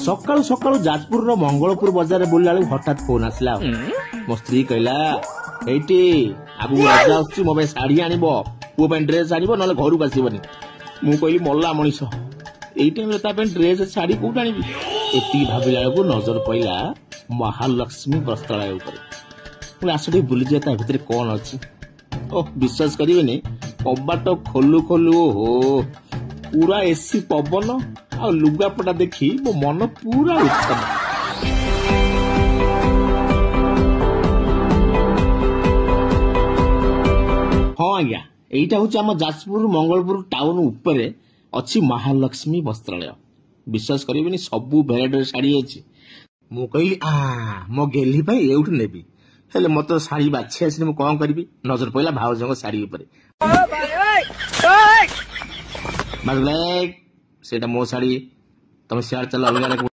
सकाळू सकाळू जाजपुर मंगलपुर बजार बुलला हठात फोन आसला मो स्त्री कहला एटी आगु रजा आसुची मो साड़ी आनिब पुओ ड्रेस आनिब ना घर को आसबनी मु कहली मल्ला मनीष एई टाइम ड्रेस साड़ी कौट आनी एति भाविला बेलू नजर पड़ा महालक्ष्मी वस्त्रालय मुझे आस बुली जाए भितर कौन अच्छी ओह विश्वास करेनि कबाट खोलु खोलु ओहो पूरा एसी पवन आ लुगापटा देखी मो मन पूरा उत्तम। हाँ आज्ञा यहीटा हूँ आम जाजपुर मंगलपुर टाउन उपरे अच्छी महालक्ष्मी वस्त्रालय विश्वास करेनि सबू भेराइटर शाड़ी अच्छी मु कहली मो गेली भाई एउठू नेबी हेले मत शाड़ी बाछी आसी मु कौन करी नजर पड़ा भाउजों शाड़ी से मो शाड़ी तुम सियाड़ चल अलग